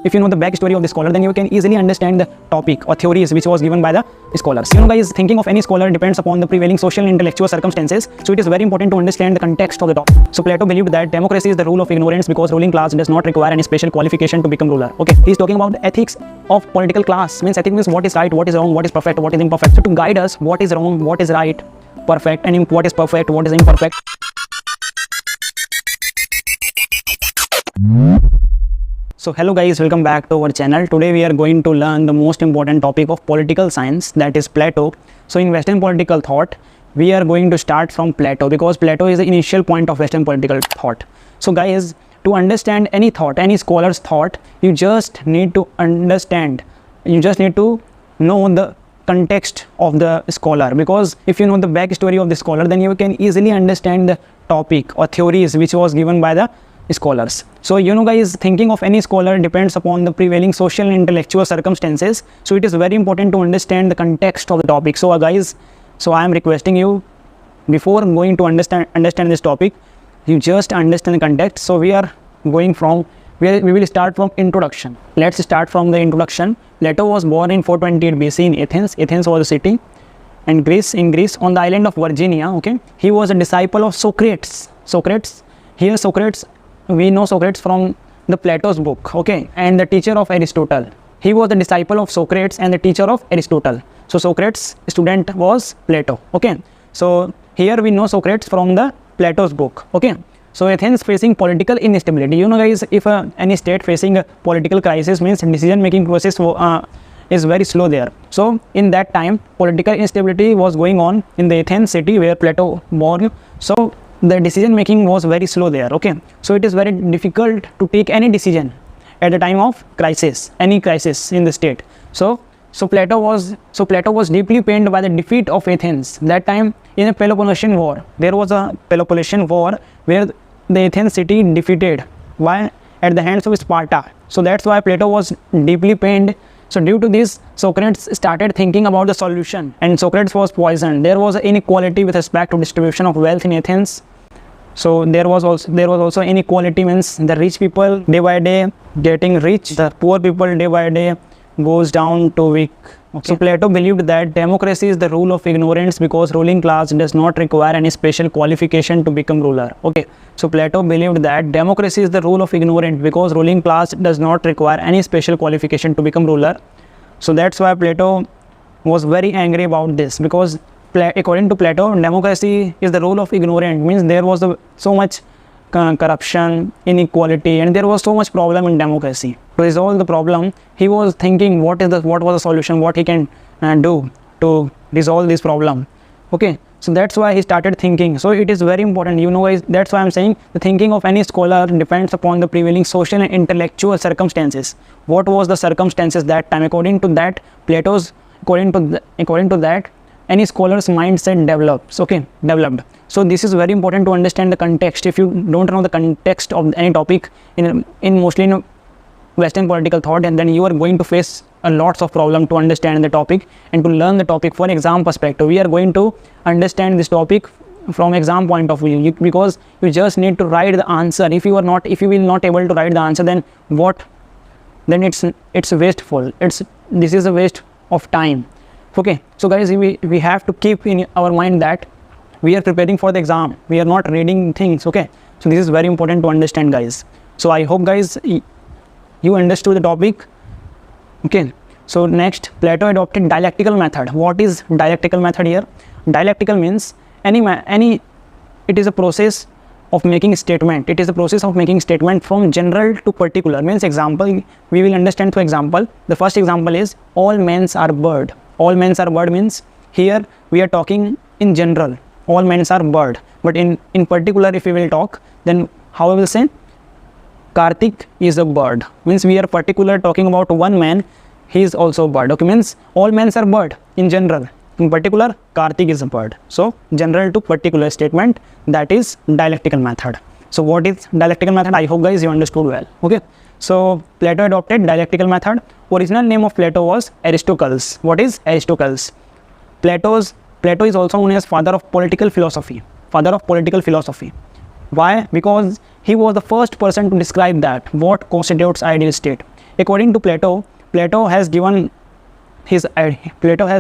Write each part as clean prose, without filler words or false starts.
If you know the backstory of the scholar, then you can easily understand the topic or theories which was given by the scholars. Guys, thinking of any scholar depends upon the prevailing social and intellectual circumstances. So it is very important to understand the context of the topic. So Plato believed that democracy is the rule of ignorance because ruling class does not require any special qualification to become ruler. Okay, he's talking about the ethics of political class. Means ethics means what is right, what is wrong, what is perfect, what is imperfect. So to guide us, what is wrong, what is right, perfect, and what is perfect, what is imperfect. So hello guys, welcome back to our channel. Today we are going to learn the most important topic of political science, that is Plato. So in Western political thought, we are going to start from Plato because Plato is the initial point of Western political thought. So guys, to understand any thought, any scholar's thought, you just need to understand, you just need to know the context of the scholar, because if you know the backstory of the scholar, then you can easily understand the topic or theories which was given by the scholars. So guys, thinking of any scholar depends upon the prevailing social and intellectual circumstances. So it is very important to understand the context of the topic. So guys, I am requesting you, before going to understand this topic, you just understand the context. So we will start from introduction. Let's start from the introduction. Plato was born in 428 BC in Athens. Athens was a city and in Greece on the island of Virginia. Okay, he was a disciple of Socrates. Here Socrates, we know Socrates from the Plato's book, okay, and the teacher of Aristotle. He was the disciple of Socrates and the teacher of Aristotle. So Socrates' student was Plato, okay. So here we know Socrates from the Plato's book, okay. So Athens facing political instability. Guys, if any state facing a political crisis, means decision making process is very slow there. So in that time, political instability was going on in the Athens city where Plato born. So the decision making was very slow there, okay. So it is very difficult to take any decision at the time of crisis, any crisis in the state. So Plato was deeply pained by the defeat of Athens. That time in a Peloponnesian war, there was a Peloponnesian war where the Athens city defeated at the hands of Sparta. So that's why Plato was deeply pained. So due to this, Socrates started thinking about the solution, and Socrates was poisoned. There was inequality with respect to distribution of wealth in Athens. So there was also inequality, means the rich people day by day getting rich, the poor people day by day goes down to weak. Okay. So Plato believed that democracy is the rule of ignorance because ruling class does not require any special qualification to become ruler. Okay. So Plato believed that democracy is the rule of ignorance because ruling class does not require any special qualification to become ruler. So that's why Plato was very angry about this, because according to Plato, democracy is the rule of ignorance, means there was so much corruption, inequality, and there was so much problem in democracy. To resolve the problem, he was thinking what was the solution, what he can do to resolve this problem. Okay, so that's why he started thinking. So it is very important, guys, that's why I'm saying the thinking of any scholar depends upon the prevailing social and intellectual circumstances. What was the circumstances that time? According to that, according to that, any scholar's mindset developed. So this is very important to understand the context. If you don't know the context of any topic mostly in Western political thought, and then you are going to face a lots of problem to understand the topic and to learn the topic for exam perspective. We are going to understand this topic from exam point of view, because you just need to write the answer. If you will not able to write the answer, then then it's wasteful. This is a waste of time. Okay, so guys, we have to keep in our mind that we are preparing for the exam, we are not reading things. Okay, so this is very important to understand, guys. So I hope, guys, you understood the topic. Okay, so next, Plato adopted dialectical method. What is dialectical method here? Dialectical means it is a process of making statement. It is a process of making statement from general to particular. Means example, we will understand through example. The first example is all men are bird. All men are bird means here we are talking in general. All men are bird. But in particular, if we will talk, then how we will say? Karthik is a bird. Means we are particular talking about one man, he is also a bird. Okay, means all men are bird in general. In particular, Karthik is a bird. So general to particular statement, that is dialectical method. So what is dialectical method? I hope, guys, you understood well. Okay. So Plato adopted dialectical method. Original name of Plato was Aristocles. What is Aristocles? Plato is also known as father of political philosophy. Why? Because he was the first person to describe that what constitutes ideal state. According to Plato, Plato has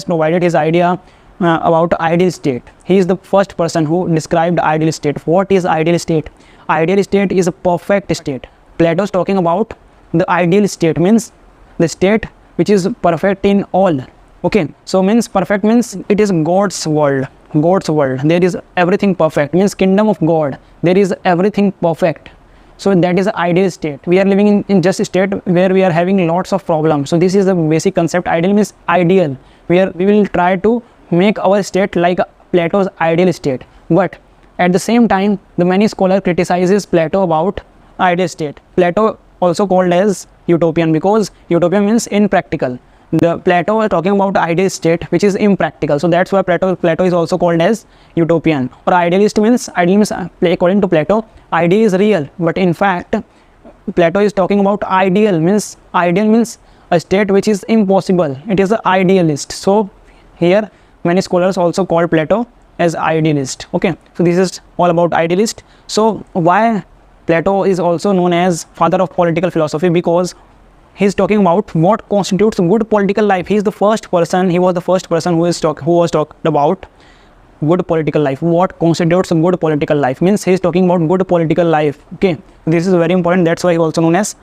provided his idea about ideal state. He is the first person who described ideal state. What is ideal state? Ideal state is a perfect state. Plato is talking about the ideal state, means the state which is perfect in all. Okay, so means perfect means it is God's world. There is everything perfect, means kingdom of God. There is everything perfect. So that is the ideal state. We are living in just a state where we are having lots of problems. So this is the basic concept. Ideal means ideal. We will try to make our state like Plato's ideal state. But at the same time, the many scholars criticizes Plato about ideal state. Plato also called as utopian, because utopia means impractical. The Plato is talking about ideal state which is impractical. So that's why Plato is also called as utopian. Or idealist means according to Plato, idea is real, but in fact Plato is talking about ideal means a state which is impossible. It is an idealist. So here many scholars also call Plato as idealist. Okay, so this is all about idealist. So why Plato is also known as father of political philosophy? Because he is talking about what constitutes good political life. He was the first person who was talked about good political life. What constitutes good political life means he is talking about good political life. Okay, this is very important. That's why he is also known as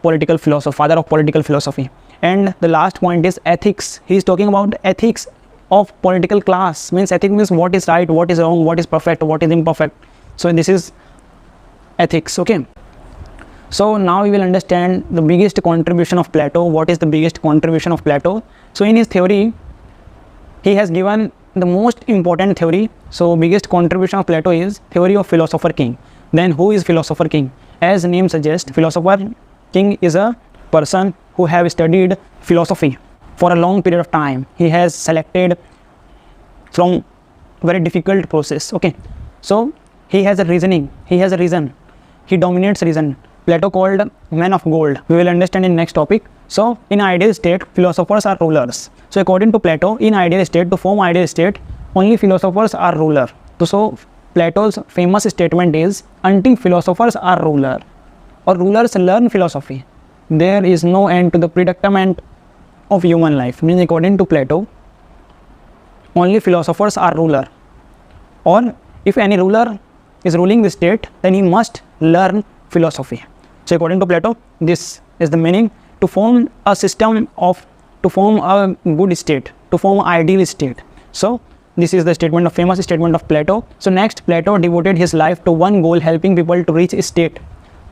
political philosopher, father of political philosophy. And the last point is ethics. He is talking about ethics of political class. Means ethics means what is right, what is wrong, what is perfect, what is imperfect. So this is ethics. Okay, so now we will understand the biggest contribution of Plato. What is the biggest contribution of Plato? So in his theory, he has given the most important theory. So biggest contribution of Plato is theory of Philosopher-King. Then who is Philosopher-King? As name suggests, Philosopher-King is a person who have studied philosophy for a long period of time. He has selected from very difficult process. Okay, so he has a reasoning. He has a reason. He dominates reason. Plato called man of gold. We will understand in next topic. So in ideal state, philosophers are rulers. So according to Plato, in ideal state, to form ideal state, only philosophers are ruler. So Plato's famous statement is, until philosophers are ruler or rulers learn philosophy, there is no end to the predicament of human life. Means according to Plato, only philosophers are ruler, or if any ruler is ruling the state, then he must learn philosophy. So according to Plato, this is the meaning: to form a system of, to form a good state, to form an ideal state. So this is the statement, of famous statement of Plato. So next, Plato devoted his life to one goal, helping people to reach a state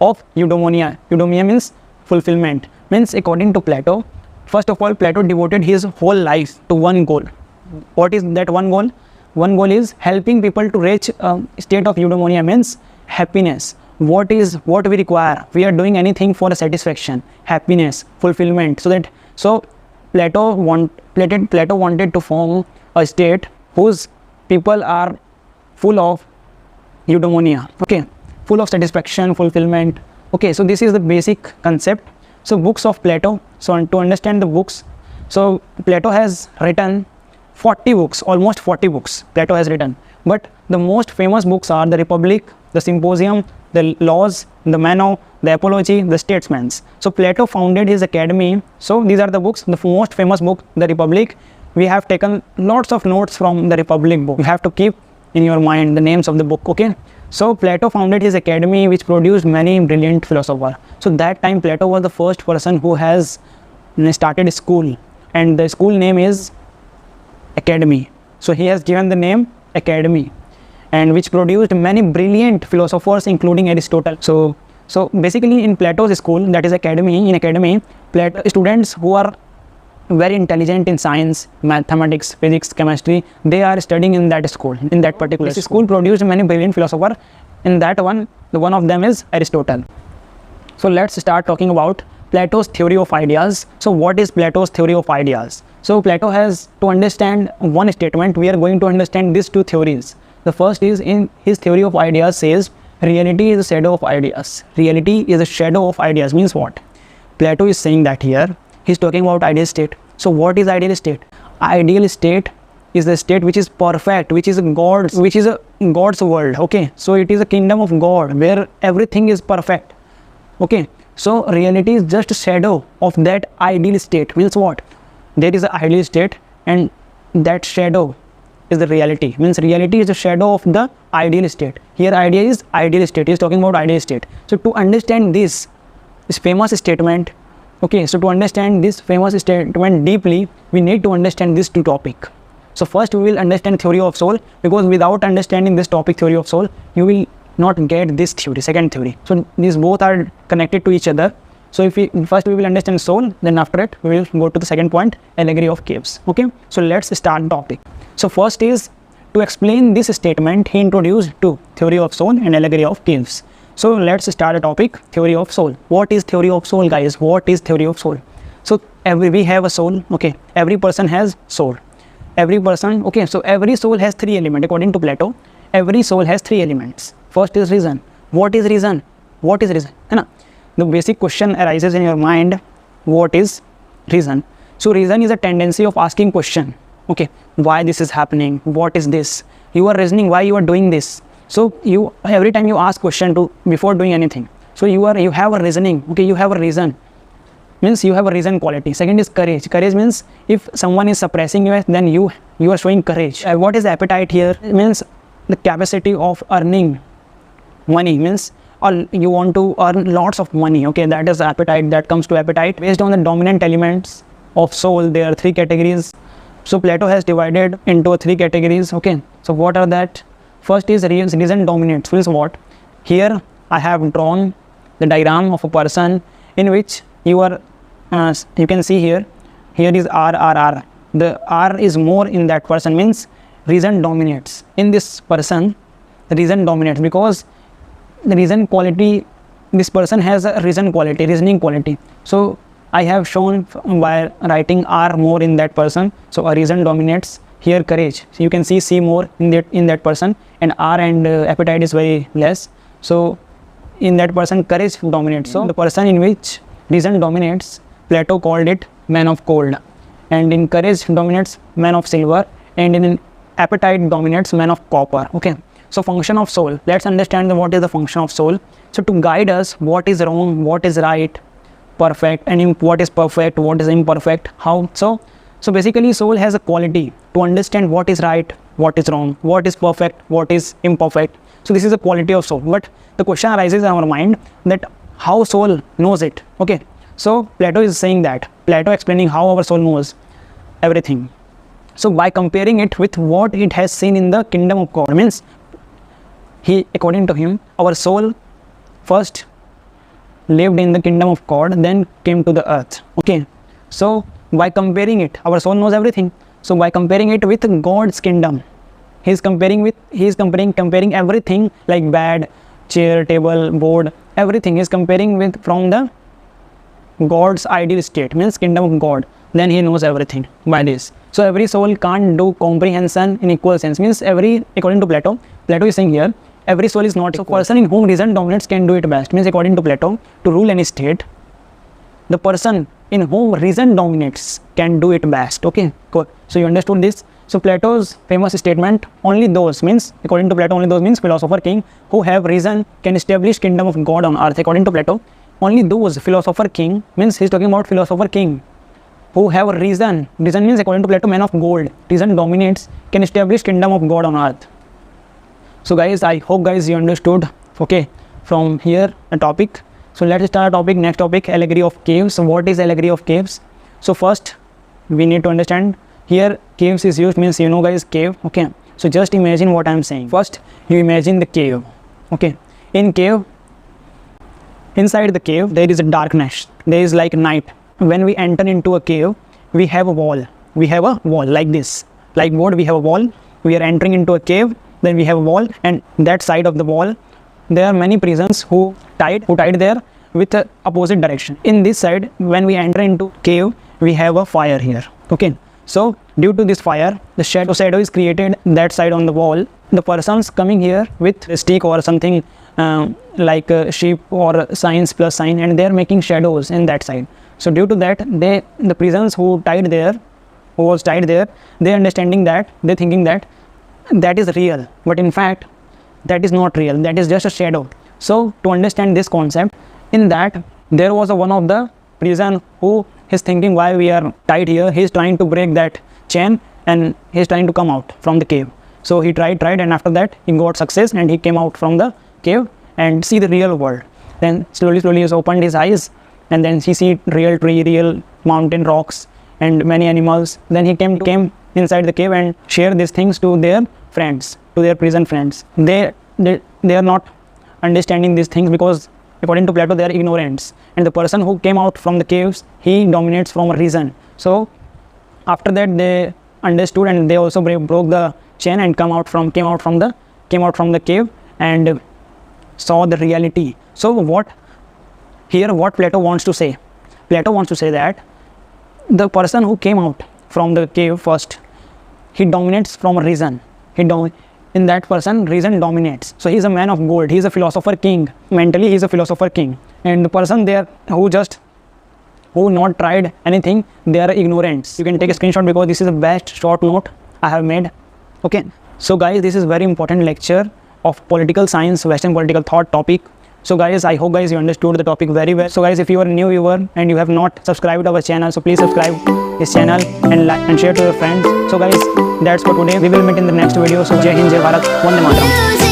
of eudaimonia. Eudaimonia means fulfillment. Means according to Plato, first of all, Plato devoted his whole life to one goal. What is that one goal? One goal is helping people to reach a state of eudaimonia, means happiness. What we require? We are doing anything for satisfaction, happiness, fulfillment. So Plato wanted to form a state whose people are full of eudaimonia. Okay, full of satisfaction, fulfillment. Okay, so this is the basic concept. So books of Plato. So to understand the books, so Plato has written 40 books, almost 40 books Plato has written. But the most famous books are the Republic, the Symposium, the Laws, the Meno, the Apology, the Statesmans. So Plato founded his academy. So these are the books. The most famous book, the Republic. We have taken lots of notes from the Republic book. You have to keep in your mind the names of the book. Okay, so Plato founded his academy, which produced many brilliant philosophers. So that time Plato was the first person who has started a school, and the school name is academy. So he has given the name academy, and which produced many brilliant philosophers, including Aristotle. So basically in Plato's school, that is academy, in academy, Plato students who are very intelligent in science, mathematics, physics, chemistry, they are studying in that school, in that particular school. This school produced many brilliant philosophers. In that one, the one of them is Aristotle. So let's start talking about Plato's theory of ideas. So what is Plato's theory of ideas? So Plato has, to understand one statement, we are going to understand these two theories. The first is, in his theory of ideas says, reality is a shadow of ideas. Reality is a shadow of ideas. Means what? Plato is saying that here, he's talking about ideal state. So what is ideal state? Ideal state is the state which is perfect, which is a God's world. Okay, so it is a kingdom of God where everything is perfect. Okay, So reality is just a shadow of that ideal state. Means what? There is an ideal state and that shadow is the reality. Means reality is a shadow of the ideal state. Here idea is ideal state. He is talking about ideal state. So to understand this famous statement, okay, so to understand this famous statement deeply, we need to understand this two topic. So first we will understand theory of soul, because without understanding this topic, theory of soul, you will not get this theory, second theory. So these both are connected to each other. So if we first we will understand soul, then after it we will go to the second point, allegory of caves. Okay, so let's start the topic. So first is to explain this statement, he introduced two, theory of soul and allegory of caves. So let's start the topic, theory of soul. What is theory of soul, guys? What is theory of soul? So we have a soul. Okay, every person has soul. Every person, okay, so every soul has three elements. According to Plato, every soul has three elements. First is reason. What is reason? What is reason? The basic question arises in your mind, what is reason? So reason is a tendency of asking question. Okay, why this is happening? What is this? You are reasoning why you are doing this. So you, every time you ask question to before doing anything, so you have a reasoning. Okay, you have a reason. Means you have a reason quality. Second is courage. Courage means if someone is suppressing you, then you are showing courage. What is appetite here? It means the capacity of earning money. Means you want to earn lots of money. Okay, that is appetite. That comes to appetite. Based on the dominant elements of soul, there are three categories. So Plato has divided into three categories. Okay, so what are that? First is reason dominates. Means what? Here I have drawn the diagram of a person in which you can see here is R. The R is more in that person, means reason dominates. In this person, the reason dominates because the reason quality, this person has a reason quality, reasoning quality. So I have shown by writing R more in that person. So a reason dominates. Here courage. So you can see C more in that person, and R and appetite is very less. So in that person, courage dominates. So the person in which reason dominates, Plato called it man of gold, and in courage dominates man of silver, and in appetite dominates man of copper. Okay, so function of soul. Let's understand what is the function of soul. So to guide us what is wrong, what is right, perfect, and what is perfect, what is imperfect, how. So basically soul has a quality to understand what is right, what is wrong, what is perfect, what is imperfect. So this is a quality of soul. But the question arises in our mind that how soul knows it. Okay, so Plato is saying that, Plato explaining how our soul knows everything. So by comparing it with what it has seen in the kingdom of God, means according to him, our soul first lived in the kingdom of God, then came to the earth. Okay, so by comparing it, our soul knows everything. So by comparing it with God's kingdom, he is comparing everything like bed, chair, table, board, everything is comparing with from the God's ideal state, means kingdom of God. Then he knows everything by this. So every soul can't do comprehension in equal sense, means according to Plato is saying here, every soul is not equal. So person in whom reason dominates can do it best, means according to Plato, to rule any state, the person in whom reason dominates can do it best. Okay, cool. So you understood this. So Plato's famous statement, only those, means according to Plato, only those means philosopher-king who have reason can establish kingdom of God on earth. According to Plato, only those philosopher-king, means he's talking about philosopher-king who have reason. Reason means according to Plato, man of gold. Reason dominates, can establish kingdom of God on earth. So guys, I hope guys you understood. Okay, from here a topic. So let's start a topic. Next topic, allegory of caves. So what is allegory of caves? So first we need to understand here caves is used, means you know guys, cave. Okay, so just imagine what I'm saying. First you imagine the cave. Okay, in cave, inside the cave there is a darkness, there is like night. When we enter into a cave, we have a wall like this, like what we have a wall. We are entering into a cave, then we have a wall, and that side of the wall there are many prisoners who tied there with the opposite direction. In this side, when we enter into cave, we have a fire here. Okay, so due to this fire, the shadow is created that side on the wall. The persons coming here with a stick or something like a sheep or signs plus sign, and they are making shadows in that side. So due to that, the prisoners who was tied there, they understanding that, they thinking that is real, but in fact that is not real, that is just a shadow. So to understand this concept, in that there was one of the prison who is thinking why we are tied here. He's trying to break that chain and he's trying to come out from the cave. So he tried, and after that he got success and he came out from the cave and see the real world. Then slowly he opened his eyes, and then he see real tree, real mountain, rocks, and many animals. Then he came inside the cave and shared these things to their friends, to their prison friends. They are not understanding these things because according to Plato they are ignorants. And the person who came out from the caves, he dominates from reason. So after that they understood, and they also broke the chain and came out from the cave and saw the reality. So what Plato wants to say? Plato wants to say that the person who came out from the cave first, he dominates from reason. In that person, reason dominates. So he is a man of gold. He is a philosopher-king. Mentally, he is a philosopher-king. And the person there who not tried anything, they are ignorants. You can take a screenshot because this is the best short note I have made. Okay. So guys, this is very important lecture of political science, Western political thought topic. So guys, I hope guys you understood the topic very well. So guys, if you are a new viewer and you have not subscribed our channel, so please subscribe this channel and like and share to your friends. So guys, that's for today. We will meet in the next video. So Jai Hind, Jai Bharat, Vande Mataram.